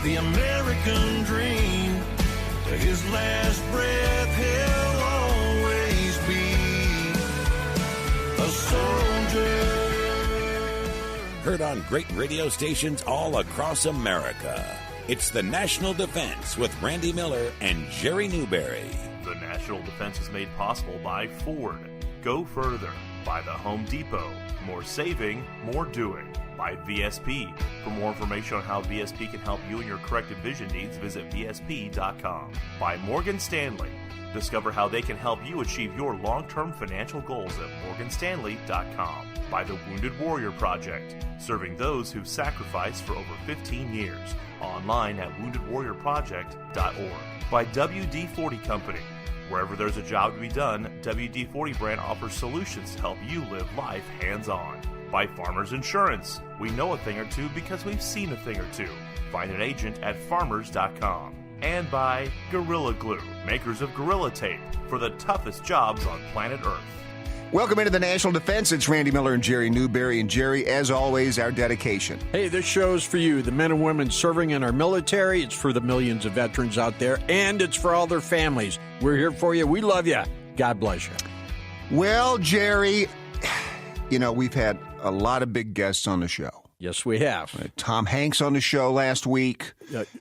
the American dream. To his last breath, he'll always be a soldier. Heard on great radio stations all across America. It's the National Defense with Randy Miller and Jerry Newberry. The National Defense is made possible by Ford. Go further. By the Home Depot. More saving, more doing. By VSP. For more information on how VSP can help you and your corrective vision needs, visit VSP.com. By Morgan Stanley. Discover how they can help you achieve your long-term financial goals at morganstanley.com. By the Wounded Warrior Project. Serving those who've sacrificed for over 15 years. Online at woundedwarriorproject.org. By WD-40 Company. Wherever there's a job to be done, WD-40 brand offers solutions to help you live life hands-on. By Farmers Insurance. We know a thing or two because we've seen a thing or two. Find an agent at farmers.com. And by Gorilla Glue, makers of Gorilla Tape, for the toughest jobs on planet Earth. Welcome into the National Defense. It's Randy Miller and Jerry Newberry. And Jerry, as always, our dedication. Hey, this show's for you, the men and women serving in our military. It's for the millions of veterans out there, and it's for all their families. We're here for you. We love you. God bless you. Well, Jerry, you know, we've had a lot of big guests on the show. Yes, we have. Tom Hanks on the show last week.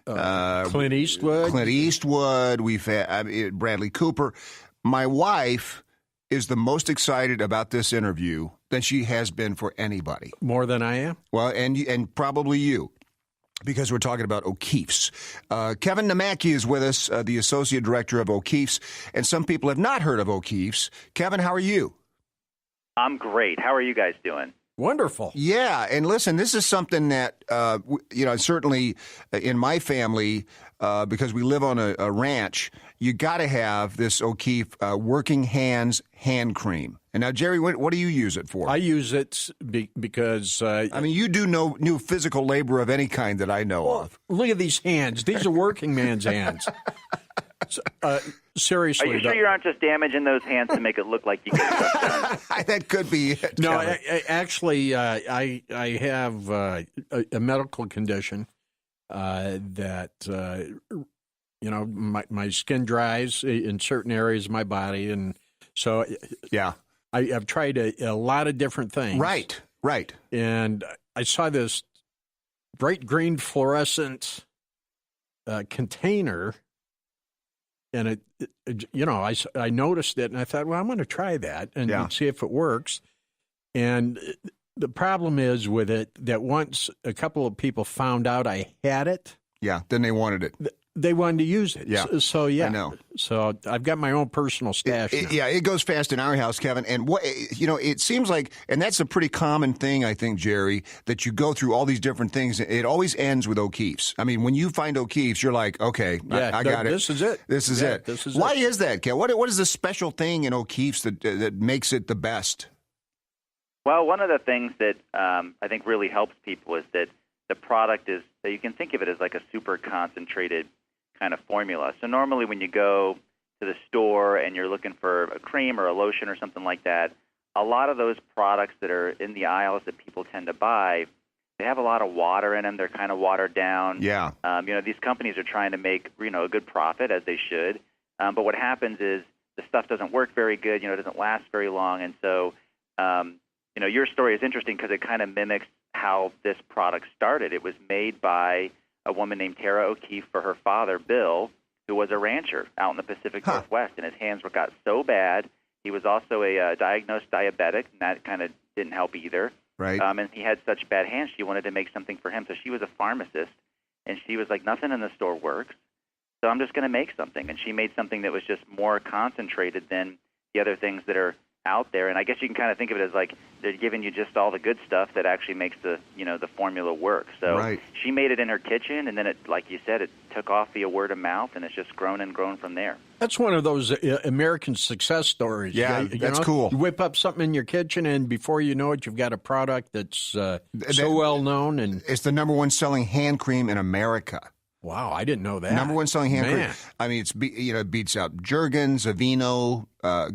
Clint Eastwood. Clint Eastwood. We've had Bradley Cooper. My wife is the most excited about this interview than she has been for anybody. More than I am? Well, and probably you, because we're talking about O'Keeffe's. Kevin Namaky is with us, the Associate Director of O'Keeffe's, and some people have not heard of O'Keeffe's. Kevin, how are you? I'm great. How are you guys doing? Wonderful. Yeah, and listen, this is something that, certainly in my family, because we live on a ranch, you got to have this O'Keeffe Working Hands hand cream. And now, Jerry, what do you use it for? I use it because... you do no new physical labor of any kind that I know of. Look at these hands. These are working man's hands. Seriously. Are you sure you aren't just damaging those hands to make it look like you get stuff done? That could be it. No, actually, I have a medical condition that, my skin dries in certain areas of my body. And so yeah, I've tried a lot of different things. Right. And I saw this bright green fluorescent container. And I noticed it, and I thought, well, I'm going to try that and see if it works. And the problem is with it that once a couple of people found out I had it, then they wanted it. They wanted to use it. Yeah. So I know. So I've got my own personal stash. It goes fast in our house, Kevin. And it seems like, and that's a pretty common thing, I think, Jerry, that you go through all these different things. It always ends with O'Keeffe's. I mean, when you find O'Keeffe's, you're like, okay, I got it. This is it. This is it. Why is that, Kevin? What is the special thing in O'Keeffe's that makes it the best? Well, one of the things that I think really helps people is that the product is, that you can think of it as like a super concentrated kind of formula. So normally when you go to the store and you're looking for a cream or a lotion or something like that, a lot of those products that are in the aisles that people tend to buy, they have a lot of water in them. They're kind of watered down. Yeah. These companies are trying to make, a good profit, as they should. But what happens is the stuff doesn't work very good. It doesn't last very long. And so, your story is interesting because it kind of mimics how this product started. It was made by a woman named Tara O'Keeffe for her father, Bill, who was a rancher out in the Pacific Northwest, and his hands got so bad. He was also a diagnosed diabetic, and that kind of didn't help either. Right. And he had such bad hands, she wanted to make something for him. So she was a pharmacist, and she was like, nothing in the store works, so I'm just going to make something. And she made something that was just more concentrated than the other things that are out there. And I guess you can kind of think of it as like they're giving you just all the good stuff that actually makes the formula work. So she made it in her kitchen, and then it, like you said, it took off via word of mouth, and it's just grown and grown from there. That's one of those American success stories. Yeah, that's cool. You whip up something in your kitchen, and before you know it, you've got a product that's so well known. And it's the number one selling hand cream in America. Wow, I didn't know that. Number one selling hand cream. I mean, it beats out Jergens, Aveeno,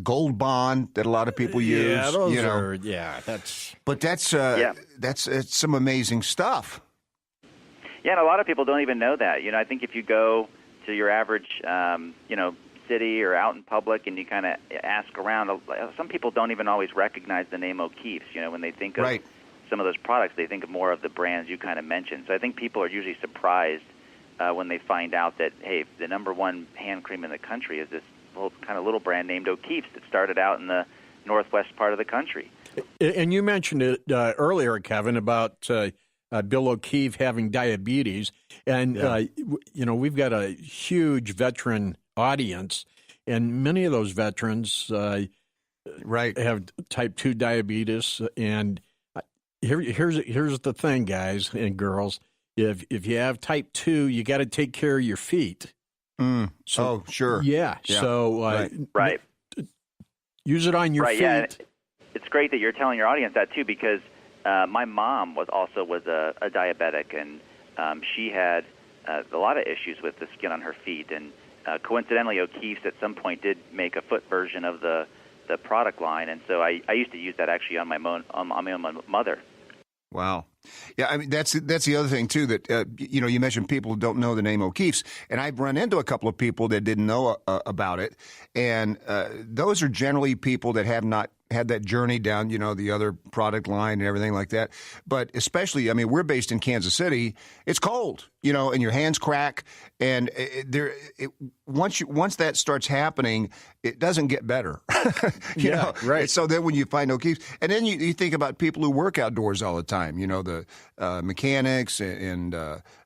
Gold Bond that a lot of people use. Yeah, those are. Yeah, that's. But that's it's some amazing stuff. Yeah, and a lot of people don't even know that. I think if you go to your average, city or out in public and you kind of ask around, some people don't even always recognize the name O'Keefe's. When they think of some of those products, they think of more of the brands you kind of mentioned. So I think people are usually surprised when they find out that, hey, the number one hand cream in the country is this little brand named O'Keefe's that started out in the northwest part of the country. And you mentioned it earlier, Kevin, about Bill O'Keefe having diabetes. And, we've got a huge veteran audience, and many of those veterans have type 2 diabetes. And here's the thing, guys and girls. If you have type 2, you got to take care of your feet. So, sure. Yeah. So, use it on your feet. Yeah. It's great that you're telling your audience that, too, because my mom was a diabetic, and she had a lot of issues with the skin on her feet. And coincidentally, O'Keefe's at some point did make a foot version of the product line, and so I used to use that actually on my own mother. Wow. Yeah, I mean, that's the other thing, too, that, you mentioned people who don't know the name O'Keefe's, and I've run into a couple of people that didn't know about it, and those are generally people that have not had that journey down, the other product line and everything like that. But especially, I mean, we're based in Kansas City. It's cold, and your hands crack. And once that starts happening, it doesn't get better. you know? Right. So then when you find O'Keefe's, and then you think about people who work outdoors all the time, the mechanics and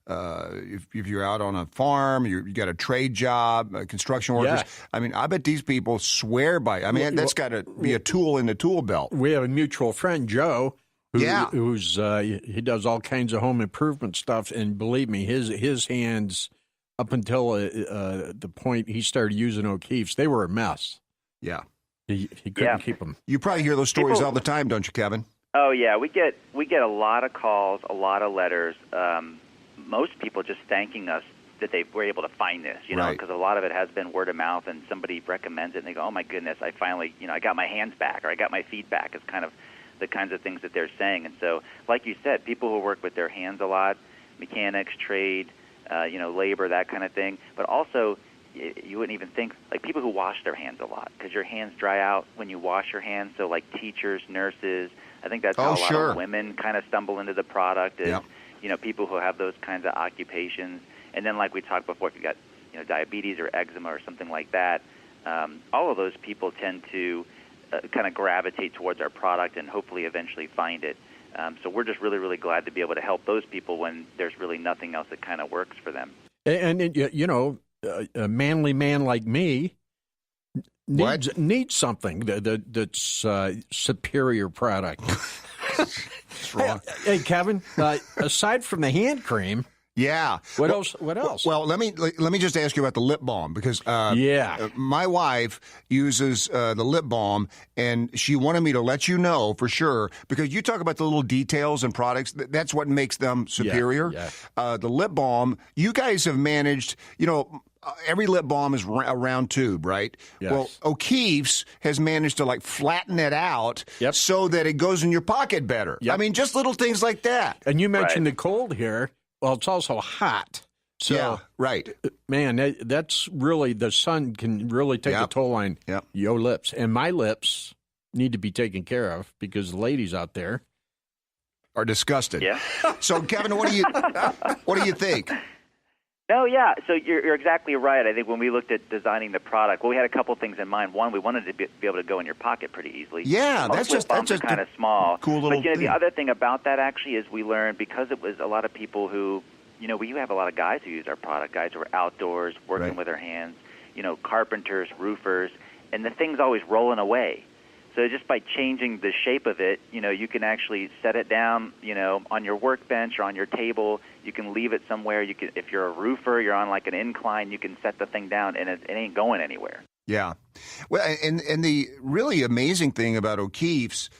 if you're out on a farm, you got a trade job, construction workers. Yeah. I mean, I bet these people swear by it. I mean, that's got to be a tool in the tool belt. We have a mutual friend, Joe, who's he does all kinds of home improvement stuff, and believe me, his hands up until the point he started using O'Keefe's, they were a mess. Yeah, he couldn't keep them. You probably hear those stories all the time, don't you, Kevin? Oh yeah, we get a lot of calls, a lot of letters. Most people just thanking us that they were able to find this, because a lot of it has been word of mouth, and somebody recommends it, and they go, "Oh my goodness, I finally, I got my hands back, or I got my feet back." It's kind of the kinds of things that they're saying. And so, like you said, people who work with their hands a lot, mechanics, trade, labor, that kind of thing. But also, you wouldn't even think, like people who wash their hands a lot, because your hands dry out when you wash your hands. So, like teachers, nurses, I think that's how a lot of women kind of stumble into the product. Is people who have those kinds of occupations. And then, like we talked before, if you've got diabetes or eczema or something like that, all of those people tend to kind of gravitate towards our product and hopefully eventually find it. So we're just really, really glad to be able to help those people when there's really nothing else that kind of works for them. And a manly man like me needs something that's superior product. What's wrong? Hey, Kevin, aside from the hand cream, What else? Well, let me just ask you about the lip balm, because my wife uses the lip balm, and she wanted me to let you know for sure, because you talk about the little details and products. That's what makes them superior. The lip balm, you guys have managed, every lip balm is a round tube, right? Yes. Well, O'Keefe's has managed to flatten it out so that it goes in your pocket better. I mean, just little things like that. And you mentioned the cold here. Well, it's also hot. So, man, that's really, the sun can really take a toll on your lips. And my lips need to be taken care of, because the ladies out there are disgusted. Yeah. So, Kevin, what do you think? No, yeah. So you're exactly right. I think when we looked at designing the product, we had a couple things in mind. One, we wanted to be able to go in your pocket pretty easily. Yeah, that's just kind of small. Cool little But thing. The other thing about that actually is we learned, because it was a lot of people who, we have a lot of guys who use our product, guys who are outdoors working with their hands, carpenters, roofers, and the thing's always rolling away. So just by changing the shape of it, you can actually set it down, on your workbench or on your table. You can leave it somewhere. You can, if you're a roofer, you're on like an incline, you can set the thing down, and it ain't going anywhere. Yeah. Well, and the really amazing thing about O'Keefe's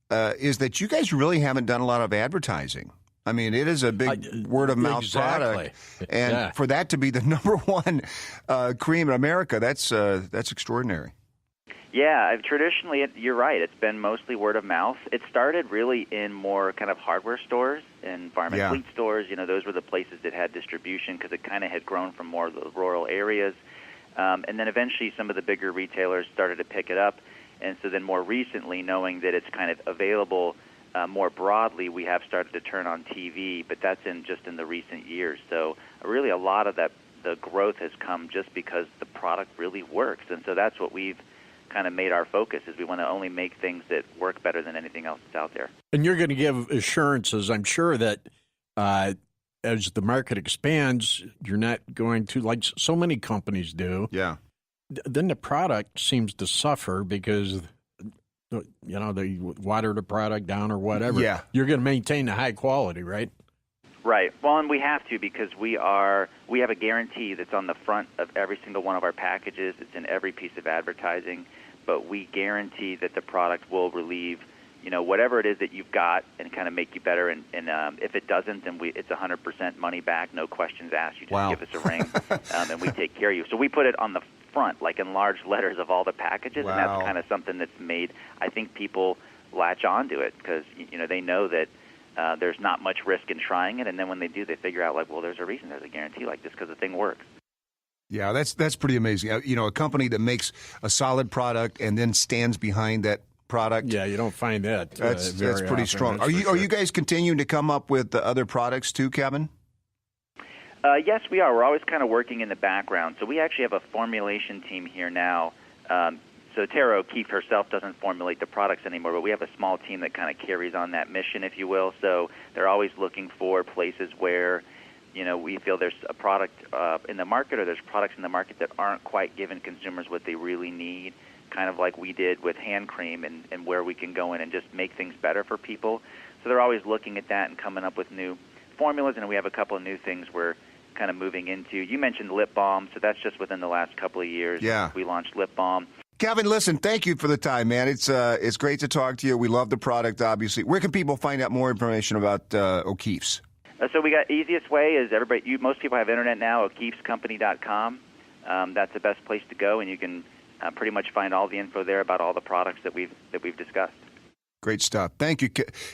is that you guys really haven't done a lot of advertising. I mean, it is a big word-of-mouth product, and for that to be the number one cream in America, that's extraordinary. Yeah, traditionally, you're right. It's been mostly word of mouth. It started really in more kind of hardware stores and farm and fleet stores. Those were the places that had distribution because it kind of had grown from more of the rural areas. And then eventually some of the bigger retailers started to pick it up. And so then more recently, knowing that it's kind of available more broadly, we have started to turn on TV, but that's just in the recent years. So really a lot of the growth has come just because the product really works. And so that's what we've kind of made our focus, is we want to only make things that work better than anything else that's out there. And you're going to give assurances, I'm sure, that as the market expands, you're not going to, like so many companies do. Yeah. Then the product seems to suffer because, they water the product down or whatever. Yeah. You're going to maintain the high quality, right? Right. Well, and we have to, because we have a guarantee that's on the front of every single one of our packages. It's in every piece of advertising. But we guarantee that the product will relieve, whatever it is that you've got and kind of make you better. And if it doesn't, then it's 100% money back, no questions asked. You just give us a ring, and we take care of you. So we put it on the front, like in large letters of all the packages, and that's kind of something that's made, I think, people latch onto it because, they know that there's not much risk in trying it. And then when they do, they figure out, like, well, there's a reason there's a guarantee like this because the thing works. Yeah, that's pretty amazing. A company that makes a solid product and then stands behind that product. Yeah, you don't find that. That's pretty often, strong. Are you guys continuing to come up with other products too, Kevin? Yes, we are. We're always kind of working in the background. So we actually have a formulation team here now. So Tara O'Keefe herself doesn't formulate the products anymore, but we have a small team that kind of carries on that mission, if you will. So they're always looking for places where we feel there's a product in the market, or there's products in the market that aren't quite giving consumers what they really need, kind of like we did with hand cream, and where we can go in and just make things better for people. So they're always looking at that and coming up with new formulas, and we have a couple of new things we're kind of moving into. You mentioned lip balm, so that's just within the last couple of years. Yeah. We launched lip balm. Kevin, listen, thank you for the time, man. It's great to talk to you. We love the product, obviously. Where can people find out more information about O'Keefe's? So we got easiest way is most people have internet now, o'keefescompany.com. That's the best place to go, and you can pretty much find all the info there about all the products that we've discussed. Great stuff. Thank you.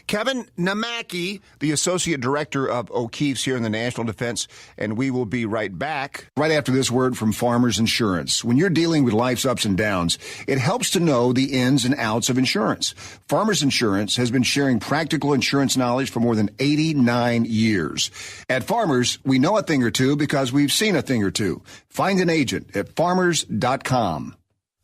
Kevin Namaky, the Associate Director of O'Keefe's here in the National Defense, and we will be right back right after this word from Farmers Insurance. When you're dealing with life's ups and downs, it helps to know the ins and outs of insurance. Farmers Insurance has been sharing practical insurance knowledge for more than 89 years. At Farmers, we know a thing or two because we've seen a thing or two. Find an agent at farmers.com.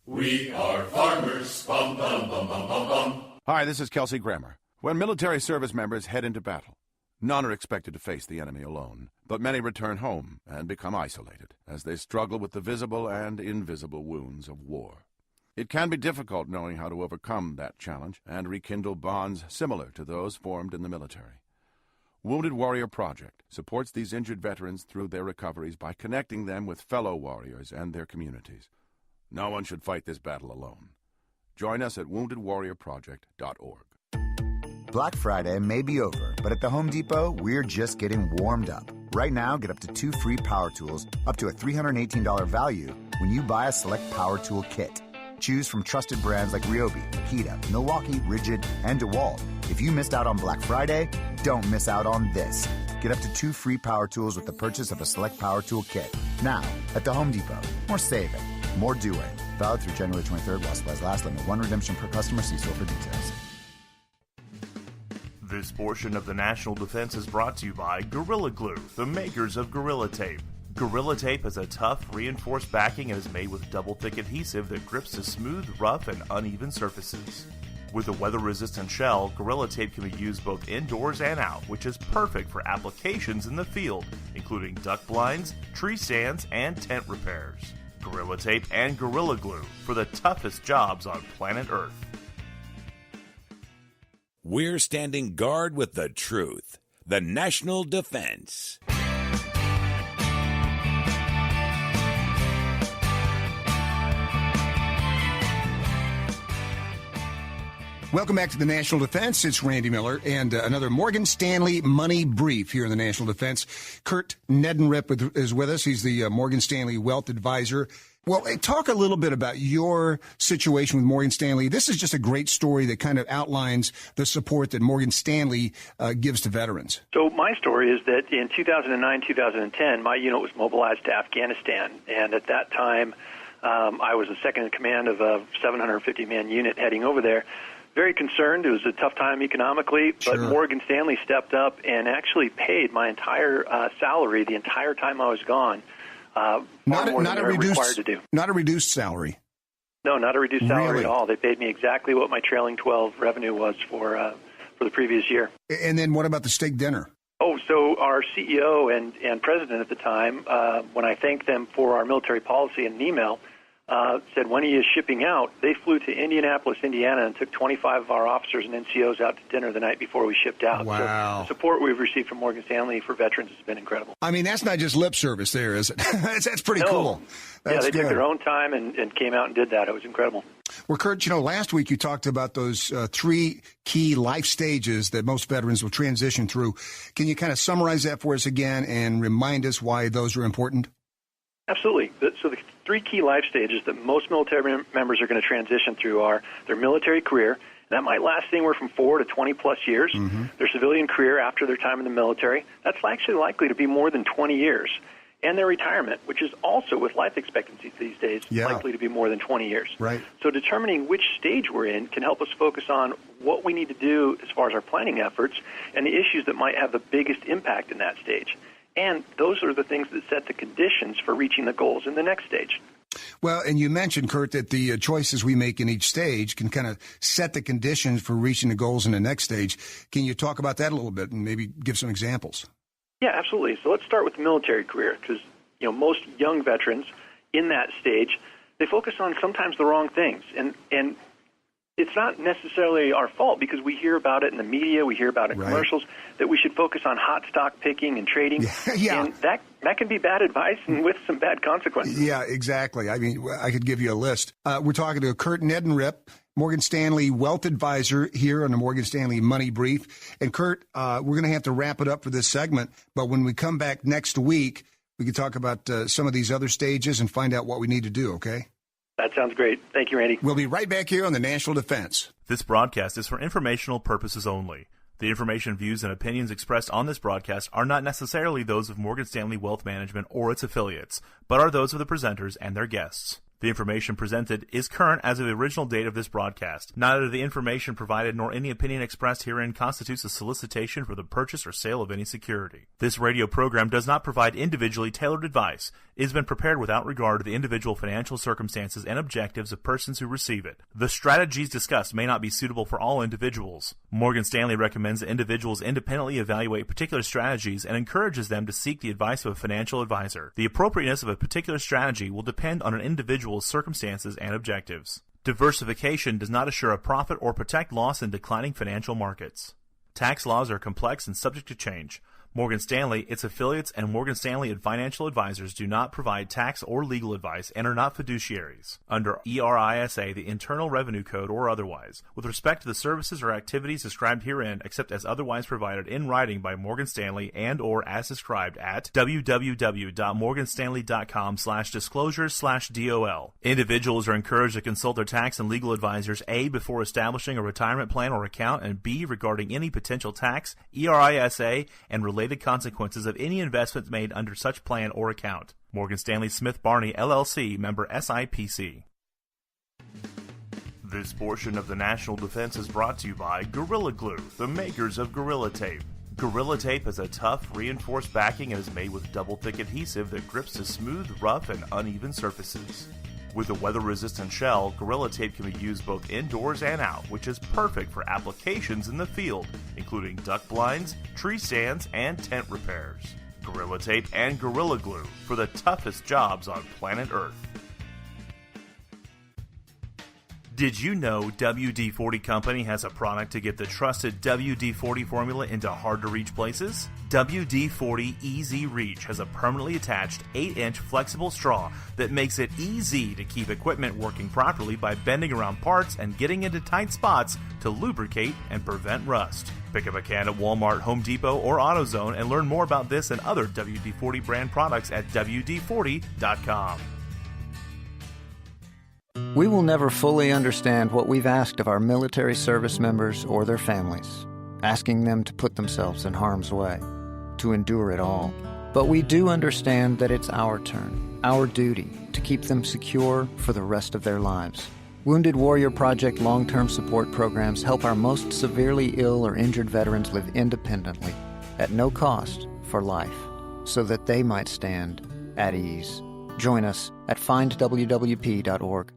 We are farmers. Bum, bum, bum, bum, bum, bum. Hi, this is Kelsey Grammer. When military service members head into battle, none are expected to face the enemy alone, but many return home and become isolated as they struggle with the visible and invisible wounds of war. It can be difficult knowing how to overcome that challenge and rekindle bonds similar to those formed in the military. Wounded Warrior Project supports these injured veterans through their recoveries by connecting them with fellow warriors and their communities. No one should fight this battle alone. Join us at woundedwarriorproject.org. Black Friday may be over, but at the Home Depot, we're just getting warmed up. Right now, get up to 2 free power tools, up to a $318 value when you buy a select power tool kit. Choose from trusted brands like Ryobi, Makita, Milwaukee, Rigid, and DeWalt. If you missed out on Black Friday, don't miss out on this. Get up to 2 free power tools with the purchase of a select power tool kit. Now, at the Home Depot. More saving, more doing. Valid through January 23rd while supplies last. Limit 1 redemption per customer. See store for details. This portion of the National Defense is brought to you by Gorilla Glue, the makers of Gorilla Tape. Gorilla Tape has a tough, reinforced backing and is made with double-thick adhesive that grips to smooth, rough, and uneven surfaces. With a weather-resistant shell, Gorilla Tape can be used both indoors and out, which is perfect for applications in the field, including duck blinds, tree stands, and tent repairs. Gorilla Tape and Gorilla Glue for the toughest jobs on planet Earth. We're standing guard with the truth. The National Defense. Welcome back to the National Defense. It's Randy Miller and another Morgan Stanley Money Brief here in the National Defense. Kurt Nedenrip is with us. He's the Morgan Stanley Wealth Advisor. Well, talk a little bit about your situation with Morgan Stanley. This is just a great story that kind of outlines the support that Morgan Stanley gives to veterans. So my story is that in 2009, 2010, my unit was mobilized to Afghanistan. And at that time, I was the second in command of a 750-man unit heading over there. Very concerned. It was a tough time economically, but Morgan Stanley stepped up and actually paid my entire salary the entire time I was gone. Not a reduced salary. No, not a reduced salary at all. They paid me exactly what my trailing 12 revenue was for the previous year. And then what about the steak dinner? Oh, so our CEO and president at the time, when I thanked them for our military policy in an email, said when he is shipping out, they flew to Indianapolis, Indiana, and took 25 of our officers and NCOs out to dinner the night before we shipped out. Wow. So the support we've received from Morgan Stanley for veterans has been incredible. I mean, that's not just lip service there, is it? That's pretty cool. That's they good. took their own time and came out and did that. It was incredible. Well, Kurt, last week you talked about those 3 key life stages that most veterans will transition through. Can you kind of summarize that for us again and remind us why those are important? Absolutely. So the 3 key life stages that most military members are going to transition through are their military career, and that might last anywhere from 4 to 20-plus years. Mm-hmm. Their civilian career after their time in the military, that's actually likely to be more than 20 years. And their retirement, which is also with life expectancies these days, likely to be more than 20 years. Right. So determining which stage we're in can help us focus on what we need to do as far as our planning efforts and the issues that might have the biggest impact in that stage. And those are the things that set the conditions for reaching the goals in the next stage. Well, and you mentioned, Kurt, that the choices we make in each stage can kind of set the conditions for reaching the goals in the next stage. Can you talk about that a little bit and maybe give some examples? Yeah, absolutely. So let's start with the military career because, most young veterans in that stage, they focus on sometimes the wrong things. And it's not necessarily our fault because we hear about it in the media, we hear about it in commercials, that we should focus on hot stock picking and trading. Yeah. And that can be bad advice and with some bad consequences. Yeah, exactly. I mean, I could give you a list. We're talking to Kurt Neddenrip, Morgan Stanley Wealth Advisor here on the Morgan Stanley Money Brief. And Kurt, we're going to have to wrap it up for this segment, but when we come back next week, we can talk about some of these other stages and find out what we need to do, okay? That sounds great. Thank you, Randy. We'll be right back here on the National Defense. This broadcast is for informational purposes only. The information, views, and opinions expressed on this broadcast are not necessarily those of Morgan Stanley Wealth Management or its affiliates, but are those of the presenters and their guests. The information presented is current as of the original date of this broadcast. Neither the information provided nor any opinion expressed herein constitutes a solicitation for the purchase or sale of any security. This radio program does not provide individually tailored advice. It has been prepared without regard to the individual financial circumstances and objectives of persons who receive it. The strategies discussed may not be suitable for all individuals. Morgan Stanley recommends that individuals independently evaluate particular strategies and encourages them to seek the advice of a financial advisor. The appropriateness of a particular strategy will depend on an individual's circumstances and objectives. Diversification does not assure a profit or protect loss in declining financial markets. Tax laws are complex and subject to change. Morgan Stanley, its affiliates, and Morgan Stanley Financial Advisors do not provide tax or legal advice and are not fiduciaries under ERISA, the Internal Revenue Code, or otherwise, with respect to the services or activities described herein, except as otherwise provided in writing by Morgan Stanley and or as described at www.morganstanley.com/disclosures/DOL. Individuals are encouraged to consult their tax and legal advisors, A, before establishing a retirement plan or account, and B, regarding any potential tax, ERISA, and related consequences of any investments made under such plan or account. Morgan Stanley Smith Barney, LLC, member SIPC. This portion of the National Defense is brought to you by Gorilla Glue, the makers of Gorilla Tape. Gorilla Tape has a tough, reinforced backing and is made with double-thick adhesive that grips to smooth, rough, and uneven surfaces. With a weather-resistant shell, Gorilla Tape can be used both indoors and out, which is perfect for applications in the field, including duck blinds, tree stands, and tent repairs. Gorilla Tape and Gorilla Glue for the toughest jobs on planet Earth. Did you know WD-40 Company has a product to get the trusted WD-40 formula into hard-to-reach places? WD-40 Easy Reach has a permanently attached 8-inch flexible straw that makes it easy to keep equipment working properly by bending around parts and getting into tight spots to lubricate and prevent rust. Pick up a can at Walmart, Home Depot, or AutoZone and learn more about this and other WD-40 brand products at WD-40.com. We will never fully understand what we've asked of our military service members or their families, asking them to put themselves in harm's way, to endure it all. But we do understand that it's our turn, our duty, to keep them secure for the rest of their lives. Wounded Warrior Project long-term support programs help our most severely ill or injured veterans live independently, at no cost, for life, so that they might stand at ease. Join us at findwwp.org.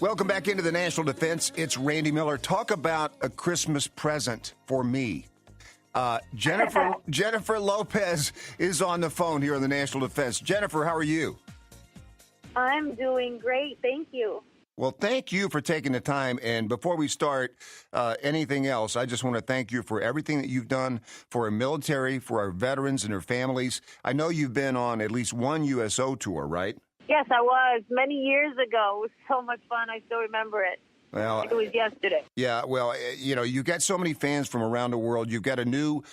Welcome back into the National Defense. It's Randy Miller. Talk about a Christmas present for me. Jennifer Lopez is on the phone here on the National Defense. Jennifer, how are you? I'm doing great. Thank you. Well, thank you for taking the time. And before we start anything else, I just want to thank you for everything that you've done for our military, for our veterans and their families. I know you've been on at least one USO tour, right? Yes, I was. Many years ago. It was so much fun. I still remember it. Well, it was yesterday. Yeah, well, you know, you've got so many fans from around the world. You've got a new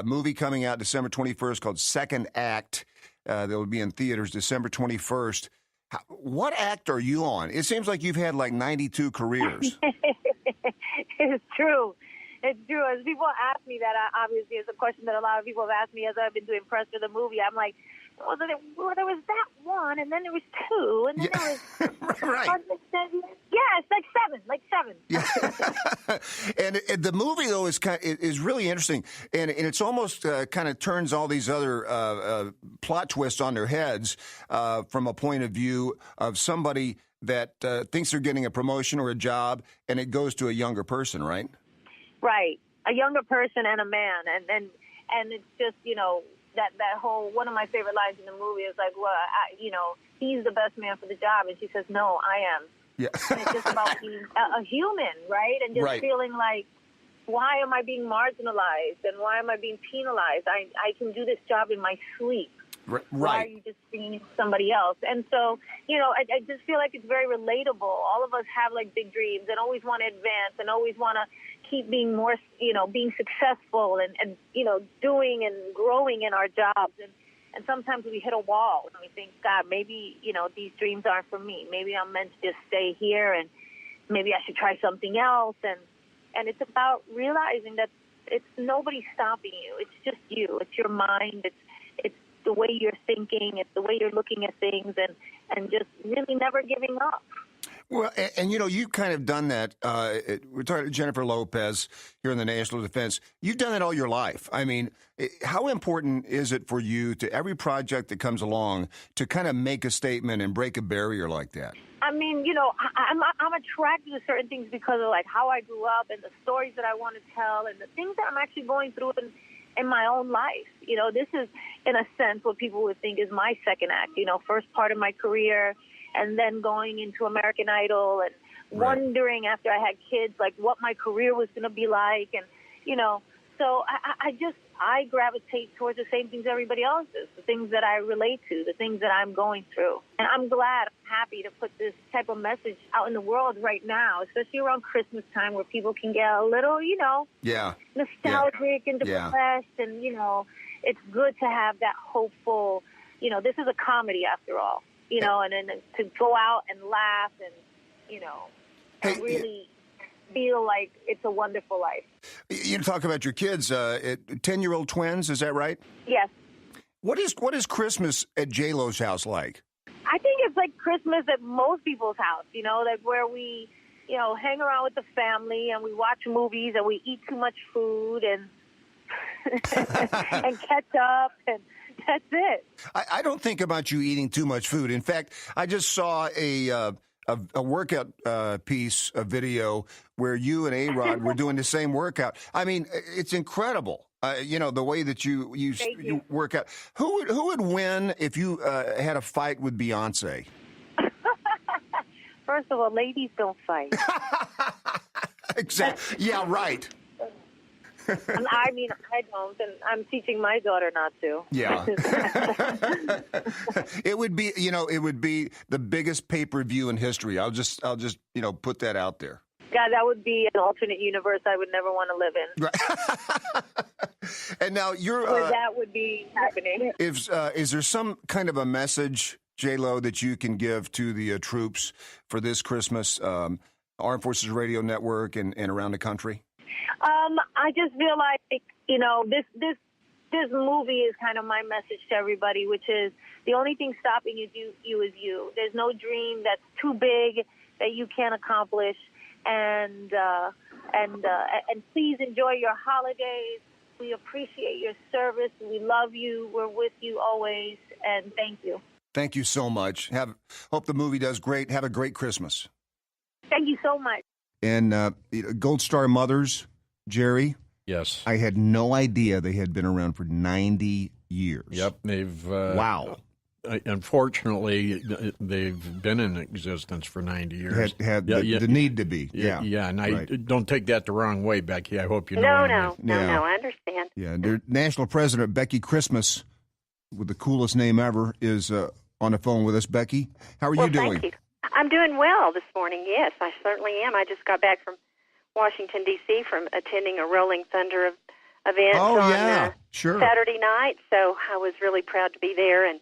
movie coming out December 21st called Second Act that will be in theaters December 21st. What act are you on? It seems like you've had like 92 careers. It's true. It's true. As people ask me that, obviously, it's a question that a lot of people have asked me as I've been doing press for the movie. I'm like, well, there was that one, and then there was two, and then there was... Right. Yeah, it's like seven. Yeah. And the movie, though, is really interesting, and it's almost kind of turns all these other plot twists on their heads from a point of view of somebody that thinks they're getting a promotion or a job, and it goes to a younger person, right? Right. A younger person and a man, and it's just, you know, that whole, one of my favorite lines in the movie is like, well, he's the best man for the job. And she says, no, I am. Yeah. And it's just about being a human, right? And just feeling like, why am I being marginalized? And why am I being penalized? I can do this job in my sleep. Right. Why are you just being somebody else? And so, you know, I just feel like it's very relatable. All of us have like big dreams and always want to advance and always want to keep being more, you know, being successful and you know, doing and growing in our jobs. And sometimes we hit a wall and we think, God, maybe, you know, these dreams aren't for me. Maybe I'm meant to just stay here and maybe I should try something else. And it's about realizing that it's nobody stopping you. It's just you. It's your mind. It's the way you're thinking. It's the way you're looking at things and just really never giving up. Well, and you know, you've kind of done that. We're talking to Jennifer Lopez here in the National Defense. You've done it all your life. I mean, how important is it for you to every project that comes along to kind of make a statement and break a barrier like that? I mean, you know, I'm attracted to certain things because of like how I grew up and the stories that I want to tell and the things that I'm actually going through in my own life. You know, this is, in a sense, what people would think is my second act. You know, first part of my career, and then going into American Idol and wondering after I had kids, like, what my career was going to be like. And, you know, so I gravitate towards the same things everybody else does, the things that I relate to, the things that I'm going through. And I'm glad, I'm happy to put this type of message out in the world right now, especially around Christmas time where people can get a little, you know, nostalgic and depressed. And, you know, it's good to have that hopeful, you know, this is a comedy after all. You know, and then to go out and laugh and, you know, and really feel like it's a wonderful life. You talk about your kids, 10-year-old twins, is that right? Yes. What is Christmas at J-Lo's house like? I think it's like Christmas at most people's house, you know, like where we, you know, hang around with the family and we watch movies and we eat too much food and and catch up and that's it. I don't think about you eating too much food. In fact, I just saw a workout piece, a video where you and A-Rod were doing the same workout. I mean, it's incredible. You know, the way that you work out. Who would win if you had a fight with Beyonce? First of all, ladies don't fight. Exactly. Yeah, right. I mean, I don't, and I'm teaching my daughter not to. Yeah. It would be, you know, it would be the biggest pay-per-view in history. I'll just, you know, put that out there. God, that would be an alternate universe I would never want to live in. And now you're where that would be happening. Is there some kind of a message, J-Lo, that you can give to the troops for this Christmas, Armed Forces Radio Network and around the country? I just feel like, you know, this movie is kind of my message to everybody, which is the only thing stopping you is you. There's no dream that's too big that you can't accomplish, and please enjoy your holidays. We appreciate your service. We love you. We're with you always, and thank you. Thank you so much. Hope the movie does great. Have a great Christmas. Thank you so much. And Gold Star Mothers, Jerry. Yes. I had no idea they had been around for 90 years. Yep. They've wow. Unfortunately, they've been in existence for 90 years. Had the need to be. Yeah. Yeah, and I don't take that the wrong way, Becky. I hope you know. No, I understand. Yeah, their national president, Becky Christmas, with the coolest name ever, is on the phone with us. Becky, how are you doing? Thank you. I'm doing well this morning, yes, I certainly am. I just got back from Washington, D.C. from attending a Rolling Thunder event on Saturday night, so I was really proud to be there, and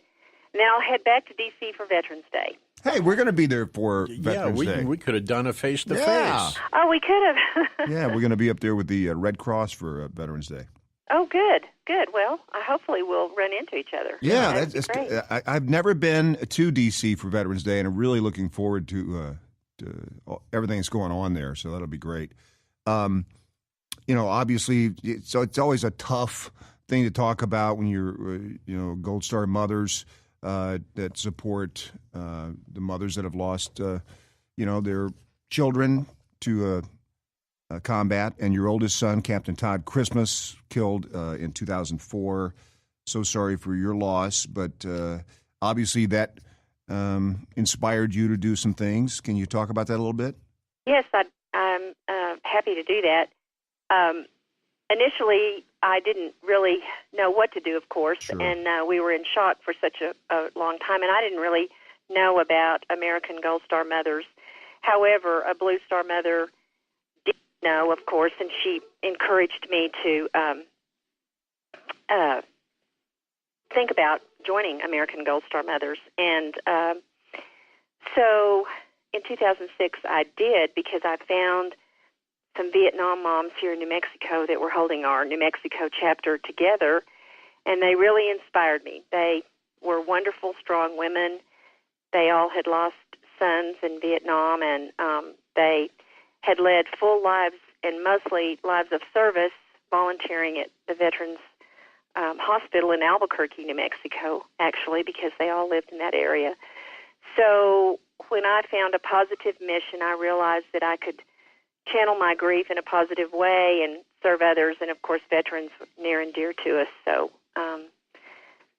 now I'll head back to D.C. for Veterans Day. Hey, we're going to be there for Veterans Day. We could have done a face-to-face. Oh, we could have. Yeah, we're going to be up there with the Red Cross for Veterans Day. Oh, good. Well, hopefully we'll run into each other. Yeah, that's great. I've never been to D.C. for Veterans Day, and I'm really looking forward to everything that's going on there, so that'll be great. Obviously, so it's always a tough thing to talk about when you're, Gold Star mothers that support the mothers that have lost, their children to combat, and your oldest son, Captain Todd Christmas, killed in 2004. So sorry for your loss, but obviously that inspired you to do some things. Can you talk about that a little bit? Yes, I'm happy to do that. Initially, I didn't really know what to do, of course, and we were in shock for such a long time, and I didn't really know about American Gold Star mothers. However, a Blue Star mother did know, of course, and she encouraged me to think about joining American Gold Star mothers. And so in 2006, I did, because I found some Vietnam moms here in New Mexico that were holding our New Mexico chapter together, and they really inspired me. They were wonderful, strong women. They all had lost sons in Vietnam, and they had led full lives, and mostly lives of service, volunteering at the Veterans Hospital in Albuquerque, New Mexico, actually, because they all lived in that area. So when I found a positive mission, I realized that I could channel my grief in a positive way and serve others, and, of course, veterans near and dear to us. So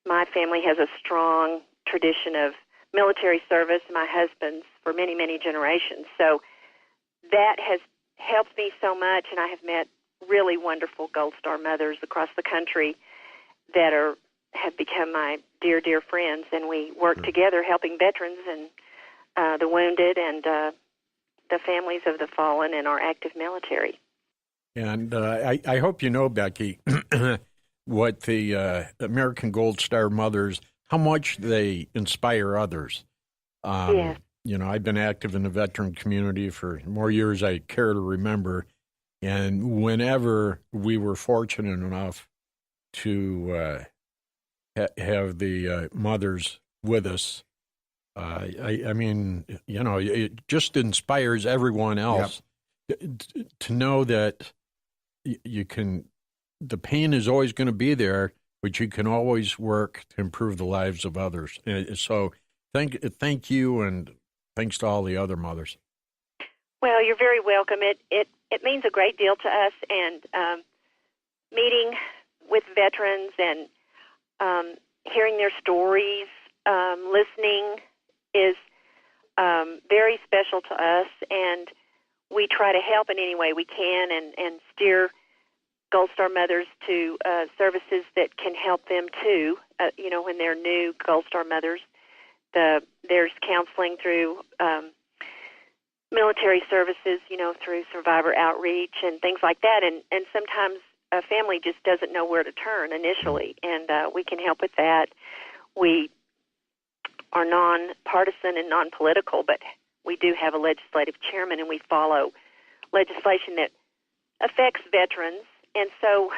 my family has a strong tradition of military service, my husband's for many, many generations. So that has helped me so much, and I have met really wonderful Gold Star mothers across the country that have become my dear, dear friends, and we work together helping veterans and the wounded and the families of the fallen and our active military. And I hope you know, Becky, what the American Gold Star mothers, how much they inspire others. Yes. I've been active in the veteran community for more years I care to remember, and whenever we were fortunate enough to have the mothers with us, I mean, it just inspires everyone else to know that you can. The pain is always going to be there, but you can always work to improve the lives of others. So, thank you, and thanks to all the other mothers. Well, you're very welcome. It means a great deal to us, and meeting with veterans and hearing their stories, listening is very special to us, and we try to help in any way we can and steer Gold Star mothers to services that can help them too, when they're new Gold Star mothers. There's counseling through military services, through survivor outreach and things like that, and sometimes a family just doesn't know where to turn initially, and we can help with that. We are nonpartisan and non-political, but we do have a legislative chairman, and we follow legislation that affects veterans, and so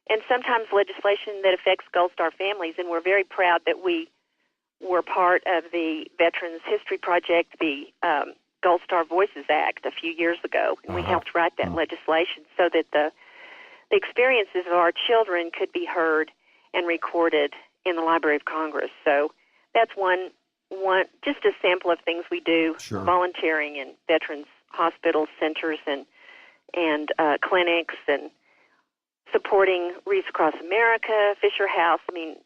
and sometimes legislation that affects Gold Star families, and we're very proud that we were part of the Veterans History Project, the Gold Star Voices Act a few years ago, and we helped write that legislation so that the experiences of our children could be heard and recorded in the Library of Congress. So that's one just a sample of things we do, volunteering in veterans hospitals, centers, and clinics, and supporting Wreaths Across America, Fisher House. I mean,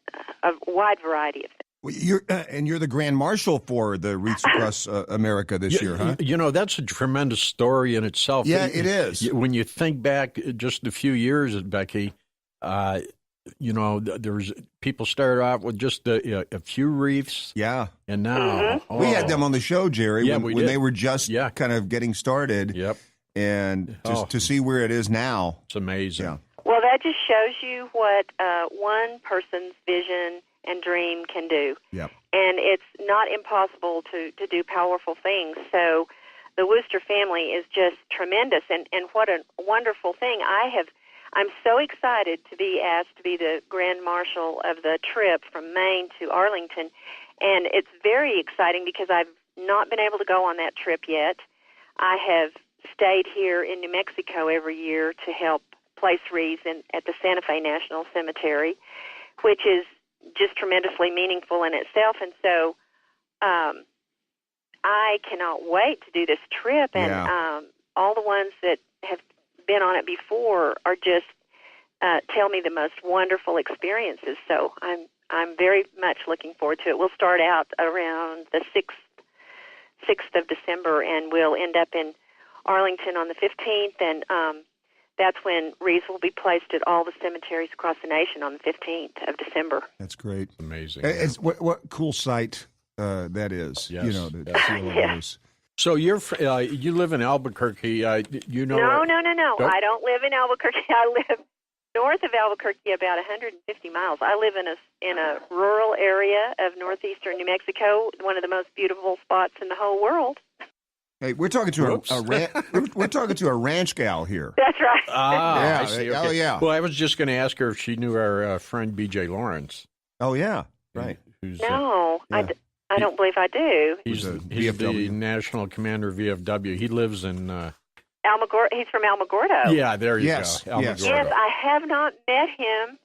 a wide variety of things. Well, you're the Grand Marshal for the Wreaths Across America this year, huh? You know, that's a tremendous story in itself. Yeah, it is. When you think back just a few years, Becky, you know, there's people started off with just a few wreaths. Yeah. And now... We had them on the show, Jerry, when they were just kind of getting started. Yep. And to see where it is now. It's amazing. Yeah. Well, that just shows you what one person's vision and dream can do. Yep. And it's not impossible to do powerful things. So the Wooster family is just tremendous, and what a wonderful thing. I'm so excited to be asked to be the Grand Marshal of the trip from Maine to Arlington, and it's very exciting because I've not been able to go on that trip yet. I have stayed here in New Mexico every year to help place wreaths at the Santa Fe National Cemetery, which is just tremendously meaningful in itself. And so I cannot wait to do this trip. And all the ones that have been on it before are just tell me the most wonderful experiences. So I'm very much looking forward to it. We'll start out around the 6th of December, and we'll end up in Arlington on the 15th, and that's when wreaths will be placed at all the cemeteries across the nation on the 15th of December. That's great. Amazing. It's what cool sight that is. Yes. You know, to see all those. So you live in Albuquerque. You know. No. I don't live in Albuquerque. I live north of Albuquerque, about 150 miles. I live in a rural area of northeastern New Mexico, one of the most beautiful spots in the whole world. Hey, we're talking to we're talking to a ranch gal here. That's right. I see. Okay. Oh, yeah. Well, I was just going to ask her if she knew our friend B.J. Lawrence. Oh, yeah. Right. I don't believe I do. He's the national commander of VFW. He lives in Alamogordo. He's from Alamogordo. Yeah, there you go. Yes, I have not met him,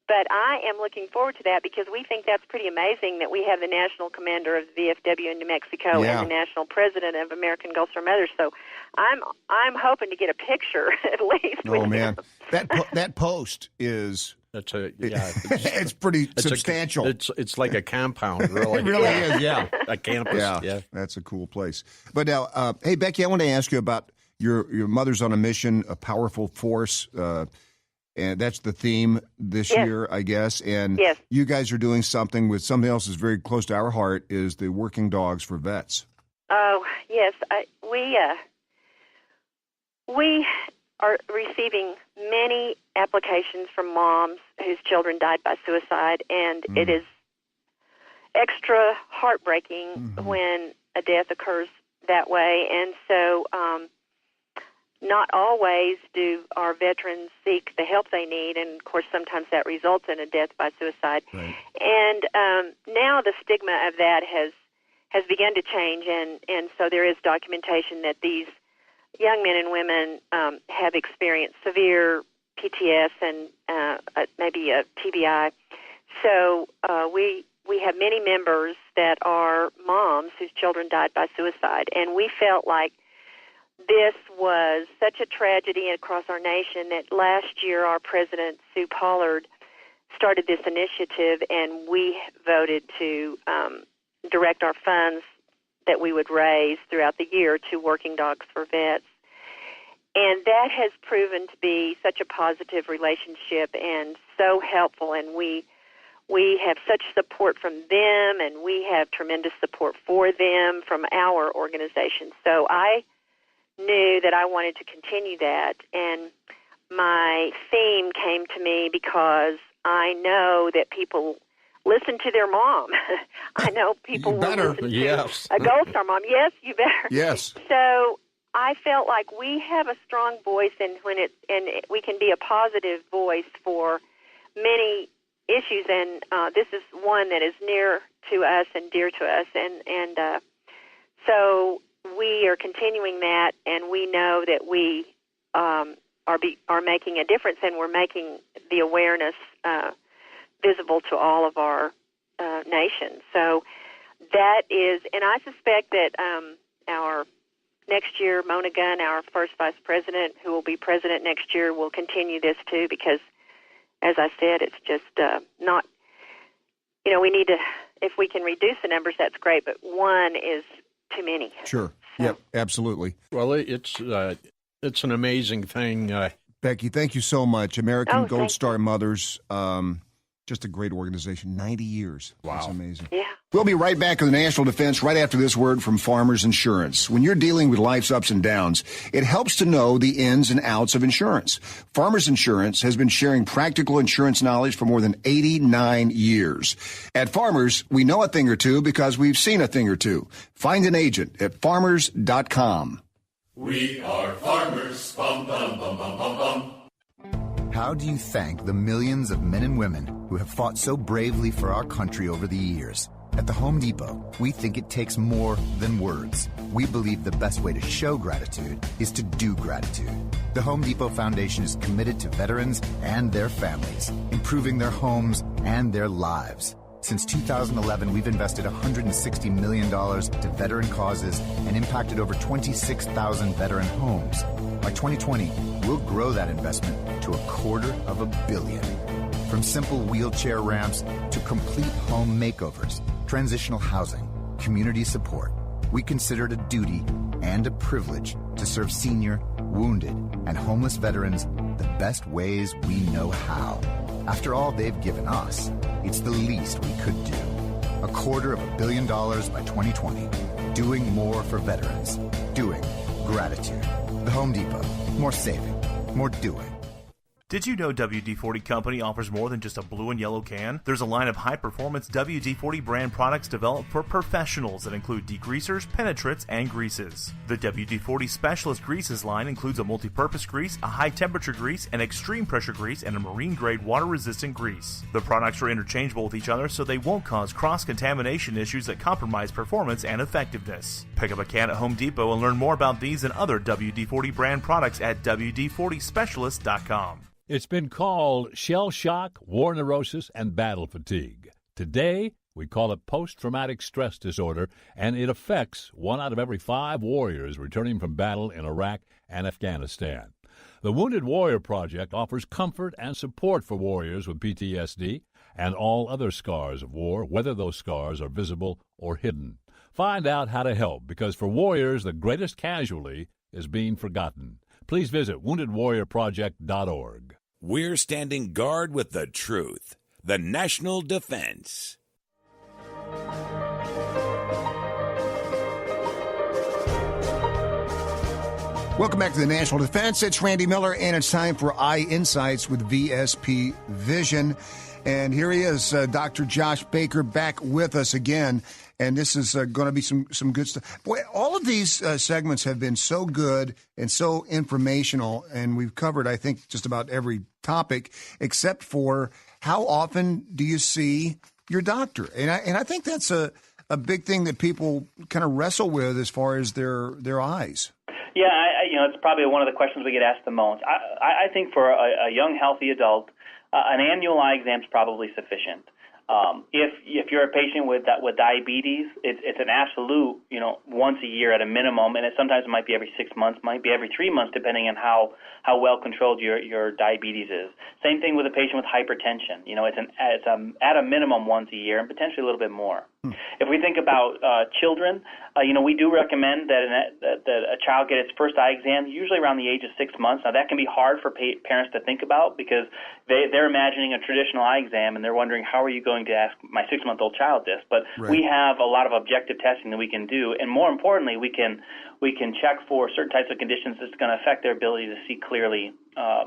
but I am looking forward to that because we think that's pretty amazing that we have the national commander of the VFW in New Mexico and the national president of American Gold Star Mothers. So I'm hoping to get a picture at least. Oh man, that post is. It's pretty substantial. It's like a compound, really. It really is, yeah. A campus, yeah. That's a cool place. But now, hey, Becky, I want to ask you about your Mother's on a Mission, a Powerful Force, and that's the theme this year, I guess. And you guys are doing something else that's very close to our heart, is the Working Dogs for Vets. Oh, yes. We are receiving many applications from moms whose children died by suicide, and it is extra heartbreaking when a death occurs that way. And so not always do our veterans seek the help they need, and of course sometimes that results in a death by suicide. Right. And now the stigma of that has begun to change, and so there is documentation that these young men and women have experienced severe PTS and maybe a TBI. So we have many members that are moms whose children died by suicide, and we felt like this was such a tragedy across our nation that last year our president, Sue Pollard, started this initiative, and we voted to direct our funds that we would raise throughout the year to Working Dogs for Vets. And that has proven to be such a positive relationship and so helpful, and we have such support from them, and we have tremendous support for them from our organization. So I knew that I wanted to continue that, and my theme came to me because I know that people listen to their mom. I know people will listen to a Gold Star mom. Yes, you better. Yes. So I felt like we have a strong voice, and we can be a positive voice for many issues, and this is one that is near to us and dear to us, and so we are continuing that, and we know that we are making a difference, and we're making the awareness visible to all of our nation. So that is, and I suspect that our next year, Mona Gunn, our first vice president, who will be president next year, will continue this too, because, as I said, it's just not, we need to, if we can reduce the numbers, that's great, but one is too many. Sure. So. Yep, absolutely. Well, it's an amazing thing. Becky, thank you so much. American Gold Star Mothers, just a great organization. 90 years. Wow. That's amazing. Yeah. We'll be right back with the National Defense right after this word from Farmers Insurance. When you're dealing with life's ups and downs, it helps to know the ins and outs of insurance. Farmers Insurance has been sharing practical insurance knowledge for more than 89 years. At Farmers, we know a thing or two because we've seen a thing or two. Find an agent at farmers.com. We are farmers. Bum, bum, bum, bum, bum, bum. How do you thank the millions of men and women who have fought so bravely for our country over the years? At the Home Depot, we think it takes more than words. We believe the best way to show gratitude is to do gratitude. The Home Depot Foundation is committed to veterans and their families, improving their homes and their lives. Since 2011, we've invested $160 million to veteran causes and impacted over 26,000 veteran homes. By 2020, we'll grow that investment to $250 million. From simple wheelchair ramps to complete home makeovers, transitional housing, community support, we consider it a duty and a privilege to serve senior, wounded, and homeless veterans the best ways we know how. After all they've given us, it's the least we could do. $250 million by 2020. Doing more for veterans. Doing gratitude. The Home Depot. More saving. More doing. Did you know WD-40 Company offers more than just a blue and yellow can? There's a line of high-performance WD-40 brand products developed for professionals that include degreasers, penetrants, and greases. The WD-40 Specialist Greases line includes a multi-purpose grease, a high-temperature grease, an extreme pressure grease, and a marine-grade water-resistant grease. The products are interchangeable with each other so they won't cause cross-contamination issues that compromise performance and effectiveness. Pick up a can at Home Depot and learn more about these and other WD-40 brand products at WD-40Specialist.com. It's been called shell shock, war neurosis, and battle fatigue. Today, we call it post-traumatic stress disorder, and it affects 1 out of every 5 warriors returning from battle in Iraq and Afghanistan. The Wounded Warrior Project offers comfort and support for warriors with PTSD and all other scars of war, whether those scars are visible or hidden. Find out how to help, because for warriors, the greatest casualty is being forgotten. Please visit woundedwarriorproject.org. We're standing guard with the truth. The National Defense. Welcome back to the National Defense. It's Randy Miller, and it's time for Eye Insights with VSP Vision. And here he is, Dr. Josh Baker, back with us again. And this is going to be some good stuff. Boy, all of these segments have been so good and so informational, and we've covered, I think, just about every topic, except for how often do you see your doctor? And I think that's a big thing that people kind of wrestle with as far as their eyes. Yeah, it's probably one of the questions we get asked the most. I think for a young, healthy adult, an annual eye exam is probably sufficient. If you're a patient with diabetes, it's an absolute, once a year at a minimum, and sometimes it might be every 6 months, might be every 3 months, depending on how well controlled your diabetes is. Same thing with a patient with hypertension. It's at a minimum once a year, and potentially a little bit more. If we think about children, we do recommend that a child get its first eye exam usually around the age of 6 months. Now, that can be hard for parents to think about because they're imagining a traditional eye exam, and they're wondering, how are you going to ask my 6-month-old child this? But we have a lot of objective testing that we can do, and more importantly, we can check for certain types of conditions that's going to affect their ability to see clearly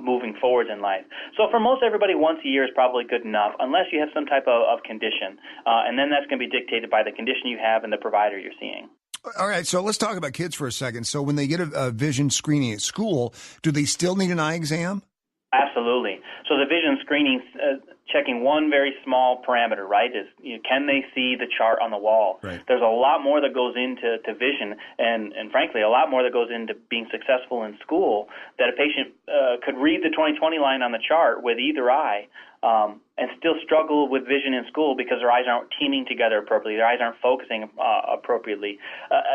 moving forward in life. So for most everybody, once a year is probably good enough, unless you have some type of condition. And then that's going to be dictated by the condition you have and the provider you're seeing. All right, so let's talk about kids for a second. So when they get a vision screening at school, do they still need an eye exam? Absolutely. So the vision screening, checking one very small parameter, right, is can they see the chart on the wall? Right. There's a lot more that goes into vision, and frankly, a lot more that goes into being successful in school, that a patient could read the 20/20 line on the chart with either eye and still struggle with vision in school because their eyes aren't teaming together appropriately, their eyes aren't focusing appropriately.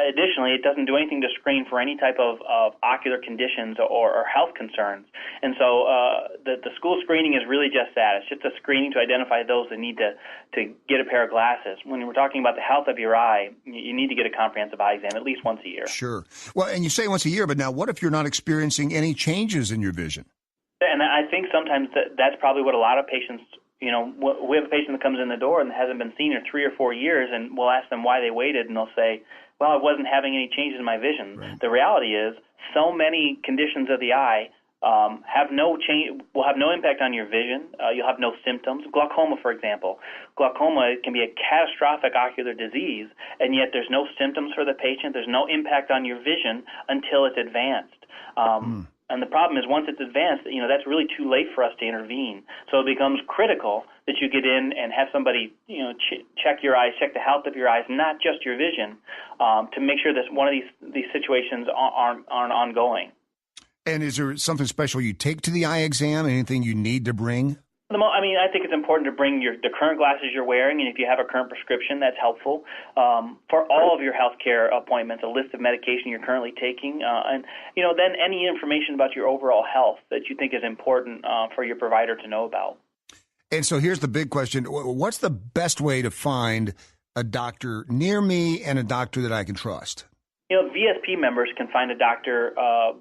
Additionally, it doesn't do anything to screen for any type of ocular conditions or health concerns. And so the school screening is really just that. It's just a screening to identify those that need to get a pair of glasses. When we're talking about the health of your eye, you need to get a comprehensive eye exam at least once a year. Sure. Well, and you say once a year, but now what if you're not experiencing any changes in your vision? And I think sometimes that's probably what a lot of patients, we have a patient that comes in the door and hasn't been seen in 3 or 4 years, and we'll ask them why they waited, and they'll say, well, I wasn't having any changes in my vision. Right. The reality is so many conditions of the eye will have no impact on your vision. You'll have no symptoms. Glaucoma, for example. Glaucoma can be a catastrophic ocular disease, and yet there's no symptoms for the patient. There's no impact on your vision until it's advanced. And the problem is once it's advanced, that's really too late for us to intervene. So it becomes critical that you get in and have somebody, check your eyes, check the health of your eyes, not just your vision, to make sure that one of these situations aren't ongoing. And is there something special you take to the eye exam? Anything you need to bring? I think it's important to bring the current glasses you're wearing, and if you have a current prescription, that's helpful. For all of your health care appointments, a list of medication you're currently taking, and then any information about your overall health that you think is important for your provider to know about. And so here's the big question. What's the best way to find a doctor near me and a doctor that I can trust? VSP members can find a doctor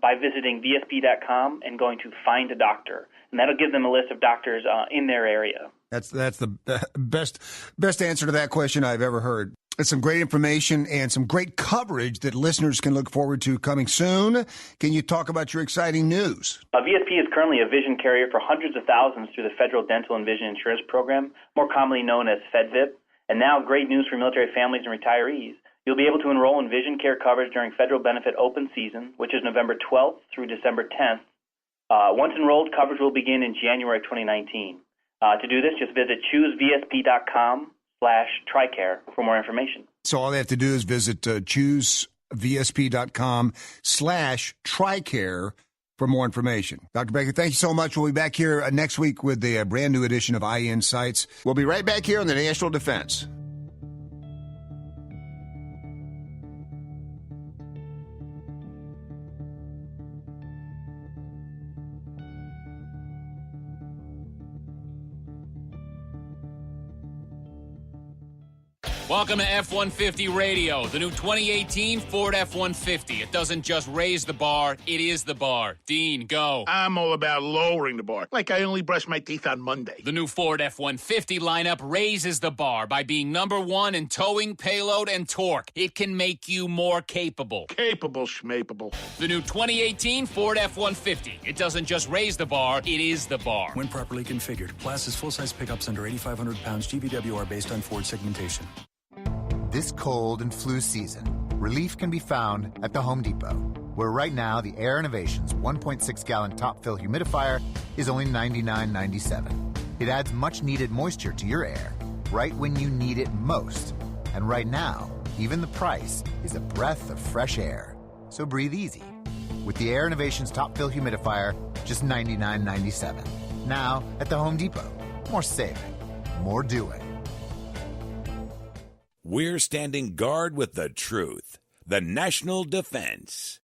by visiting VSP.com and going to Find a Doctor. And that'll give them a list of doctors in their area. That's the best answer to that question I've ever heard. It's some great information and some great coverage that listeners can look forward to coming soon. Can you talk about your exciting news? VSP is currently a vision carrier for hundreds of thousands through the Federal Dental and Vision Insurance Program, more commonly known as FedVIP. And now great news for military families and retirees. You'll be able to enroll in vision care coverage during federal benefit open season, which is November 12th through December 10th. Once enrolled, coverage will begin in January 2019. To do this, just visit choosevsp.com/TRICARE for more information. So all they have to do is visit choosevsp.com/TRICARE for more information. Dr. Becky, thank you so much. We'll be back here next week with a brand new edition of Eye Insights. We'll be right back here on the National Defense. Welcome to F-150 Radio, the new 2018 Ford F-150. It doesn't just raise the bar, it is the bar. Dean, go. I'm all about lowering the bar, like I only brush my teeth on Monday. The new Ford F-150 lineup raises the bar by being number one in towing, payload, and torque. It can make you more capable. Capable, schmapable. The new 2018 Ford F-150. It doesn't just raise the bar, it is the bar. When properly configured, classes full-size pickups under 8,500 pounds GVW are based on Ford segmentation. This cold and flu season, relief can be found at the Home Depot, where right now the Air Innovations 1.6-gallon top-fill humidifier is only $99.97. It adds much-needed moisture to your air right when you need it most. And right now, even the price is a breath of fresh air. So breathe easy. With the Air Innovations top-fill humidifier, just $99.97. Now at the Home Depot. More saving, more doing. We're standing guard with the truth. The National Defense.